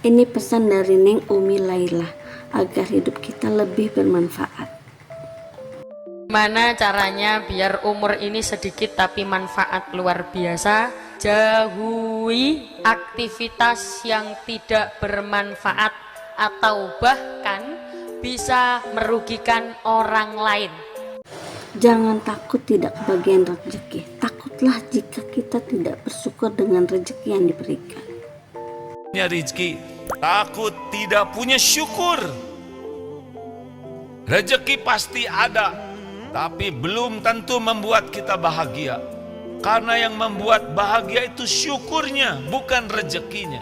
Ini pesan dari Neng Umi Laila agar hidup kita lebih bermanfaat. Gimana caranya biar umur ini sedikit tapi manfaat luar biasa? Jauhi aktivitas yang tidak bermanfaat atau bahkan bisa merugikan orang lain. Jangan takut tidak kebagian rezeki. Takutlah jika kita tidak bersyukur dengan rezeki yang diberikan. Rezeki, takut tidak punya syukur. Rezeki pasti ada, tapi belum tentu membuat kita bahagia. Karena yang membuat bahagia itu syukurnya, bukan rezekinya.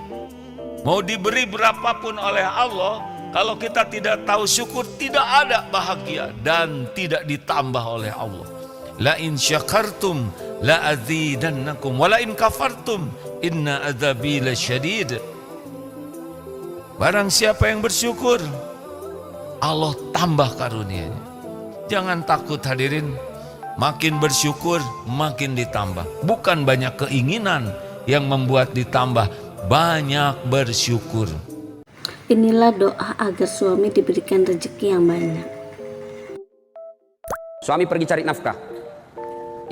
Mau diberi berapapun oleh Allah, kalau kita tidak tahu syukur, tidak ada bahagia dan tidak ditambah oleh Allah. La in syakartum la azidannakum wa la in kafartum inna adzabi lasyadid. Barang siapa yang bersyukur, Allah tambah karunia-Nya. Jangan takut hadirin, makin bersyukur makin ditambah. Bukan banyak keinginan yang membuat ditambah, banyak bersyukur. Inilah doa agar suami diberikan rezeki yang banyak. Suami pergi cari nafkah,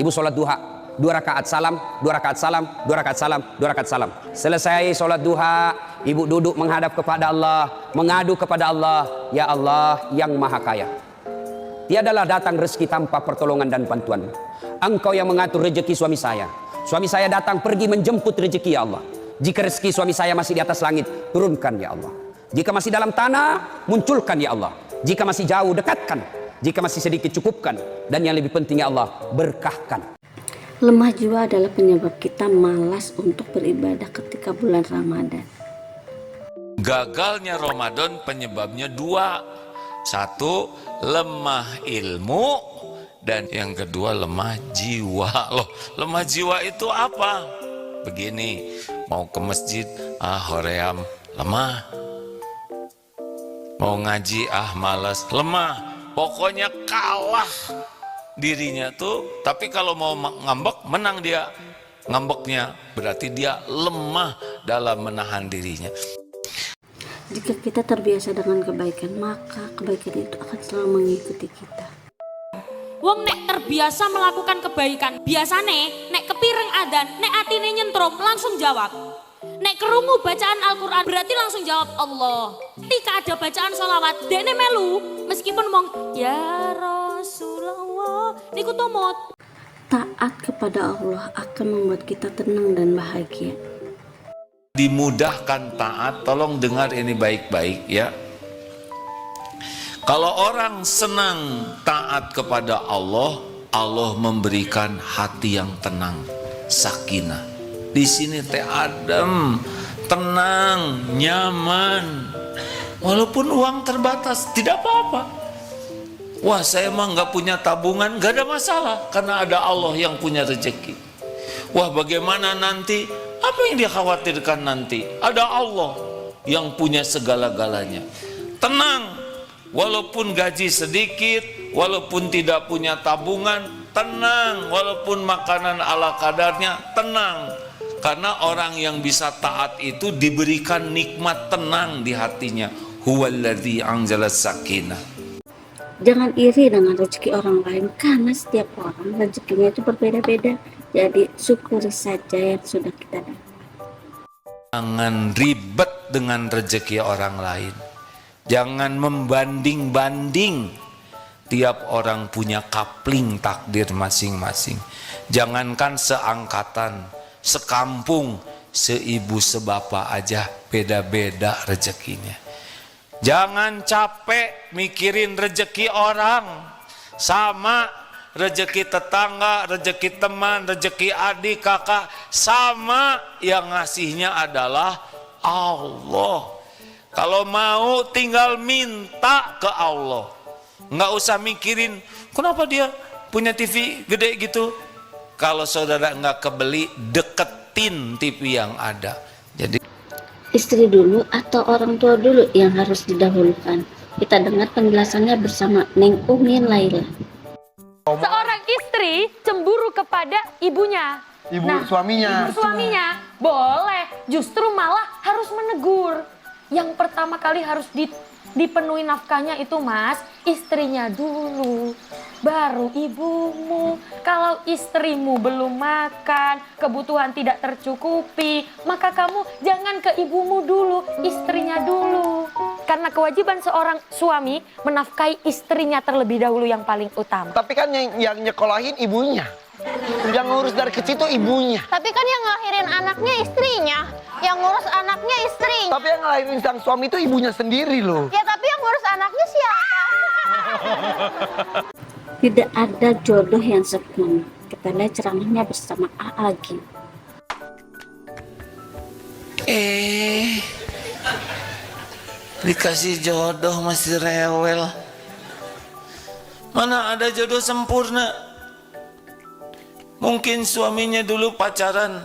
ibu sholat duha, 2 rakaat salam, 2 rakaat salam, 2 rakaat salam, 2 rakaat salam. Selesai sholat duha, ibu duduk menghadap kepada Allah, mengadu kepada Allah, ya Allah yang maha kaya, tiadalah datang rezeki tanpa pertolongan dan bantuan. Engkau yang mengatur rezeki suami saya. Suami saya datang pergi menjemput rezeki, ya Allah. Jika rezeki suami saya masih di atas langit, turunkan ya Allah. Jika masih dalam tanah, munculkan ya Allah. Jika masih jauh, dekatkan. Jika masih sedikit, cukupkan. Dan yang lebih penting ya Allah, berkahkan. Lemah jiwa adalah penyebab kita malas untuk beribadah ketika bulan Ramadan. Gagalnya Ramadan penyebabnya 2. 1, lemah ilmu, dan yang kedua lemah jiwa. Loh, lemah jiwa itu apa? Begini, mau ke masjid, hoream, lemah. Mau ngaji, malas, lemah. Pokoknya kalah dirinya tuh. Tapi kalau mau ngambek, menang dia. Ngambeknya berarti dia lemah dalam menahan dirinya. Jika kita terbiasa dengan kebaikan, maka kebaikan itu akan selalu mengikuti kita. Wong nek terbiasa melakukan kebaikan, biasane nek kepireng adan, nek atine nyentrum langsung jawab. Nek kerungu bacaan Al-Quran berarti langsung jawab Allah. Ketika ada bacaan sholawat, dene melu meskipun mong ya Rasulullah niku tumut. Taat kepada Allah akan membuat kita tenang dan bahagia. Dimudahkan taat, tolong dengar ini baik-baik ya. Kalau orang senang taat kepada Allah, Allah memberikan hati yang tenang, sakinah. Di sini teh adem, tenang, nyaman. Walaupun uang terbatas, tidak apa-apa. Wah, saya mah nggak punya tabungan, nggak ada masalah, karena ada Allah yang punya rezeki. Wah, bagaimana nanti? Apa yang dikhawatirkan nanti? Ada Allah yang punya segala-galanya. Tenang, walaupun gaji sedikit, walaupun tidak punya tabungan, tenang, walaupun makanan ala kadarnya, tenang. Karena orang yang bisa taat itu diberikan nikmat tenang di hatinya. Huwallazi anzalas sakinah. Jangan iri dengan rezeki orang lain, karena setiap orang rezekinya itu berbeda-beda. Jadi syukuri saja yang sudah kita dapat. Jangan ribet dengan rezeki orang lain. Jangan membanding-banding. Tiap orang punya kapling takdir masing-masing. Jangankan seangkatan, sekampung, seibu sebapak aja beda-beda rezekinya. Jangan capek mikirin rezeki orang. Sama rezeki tetangga, rezeki teman, rezeki adik, kakak, sama, yang ngasihnya adalah Allah. Kalau mau tinggal minta ke Allah. Nggak usah mikirin kenapa dia punya TV gede gitu. Kalau saudara nggak kebeli, deketin TV yang ada. Jadi Istri dulu atau orang tua dulu yang harus didahulukan? Kita dengar penjelasannya bersama Neng Umi Laila. Seorang istri cemburu kepada ibunya. Ibu suaminya. Ibu suaminya boleh, justru malah harus menegur. Yang pertama kali harus dipenuhi nafkahnya itu mas, istrinya dulu, baru ibumu. Kalau istrimu belum makan, kebutuhan tidak tercukupi, maka kamu jangan ke ibumu dulu, istrinya dulu. Karena kewajiban seorang suami menafkahi istrinya terlebih dahulu yang paling utama. Tapi kan yang nyekolahin ibunya. Yang ngurus dari kecil itu ibunya. Tapi kan yang ngelahirin anaknya istrinya, yang ngurus anaknya istrinya. Tapi yang ngelahirin sang suami itu ibunya sendiri loh. Ya tapi yang ngurus anaknya siapa? Tidak ada jodoh yang sempurna. Kita lihat ceramahnya bersama A lagi. Dikasih jodoh masih rewel. Mana ada jodoh sempurna? Mungkin suaminya dulu pacaran,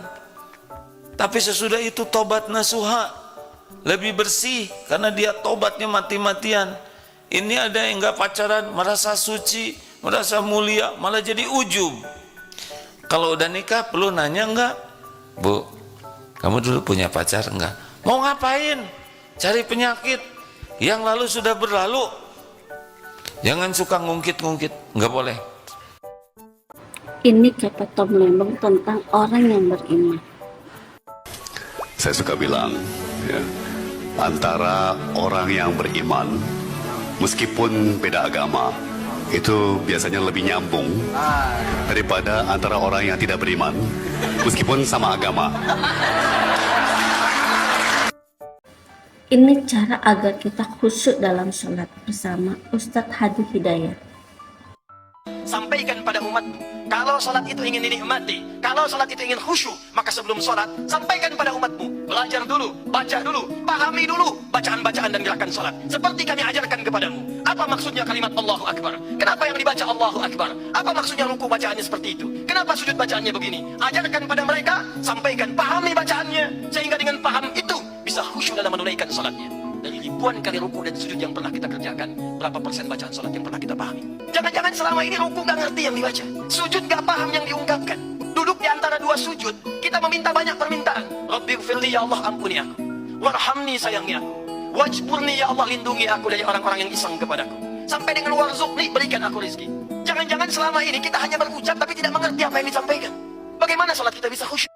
tapi sesudah itu tobat nasuha, lebih bersih karena dia tobatnya mati-matian. Ini ada yang enggak pacaran, merasa suci, merasa mulia, malah jadi ujub. Kalau udah nikah perlu nanya enggak? Bu, kamu dulu punya pacar enggak? Mau ngapain? Cari penyakit. Yang lalu sudah berlalu. Jangan suka ngungkit-ngungkit, enggak boleh. Ini kata Tom Lembong tentang orang yang beriman. Saya suka bilang, ya, antara orang yang beriman, meskipun beda agama, itu biasanya lebih nyambung daripada antara orang yang tidak beriman, meskipun sama agama. Ini cara agar kita khusyuk dalam sholat bersama Ustadz Hadi Hidayat. Sampaikan pada umatmu, kalau sholat itu ingin dinikmati, kalau sholat itu ingin khusyuk, maka sebelum sholat, sampaikan pada umatmu, belajar dulu, baca dulu, pahami dulu bacaan-bacaan dan gerakan sholat, seperti kami ajarkan kepadamu. Apa maksudnya kalimat Allahu Akbar? Kenapa yang dibaca Allahu Akbar? Apa maksudnya ruku bacaannya seperti itu? Kenapa sujud bacaannya begini? Ajarkan pada mereka, sampaikan, pahami bacaannya, sehingga dengan paham itu bisa khusyuk dalam menunaikan sholatnya. Dari ribuan kali ruku dan sujud yang pernah kita kerjakan, berapa persen bacaan sholat yang pernah kita pahami? Jangan-jangan selama ini ruku gak ngerti yang dibaca, sujud gak paham yang diungkapkan. Duduk di antara dua sujud, kita meminta banyak permintaan. Rabbighfirli, ya Allah ampuni aku. Warhamni, sayangi aku. Wajburni, ya Allah lindungi aku dari orang-orang yang iseng kepadaku. Sampai dengan warzuqni, berikan aku rezeki. Jangan-jangan selama ini kita hanya berucap tapi tidak mengerti apa yang disampaikan. Bagaimana sholat kita bisa khusyuk?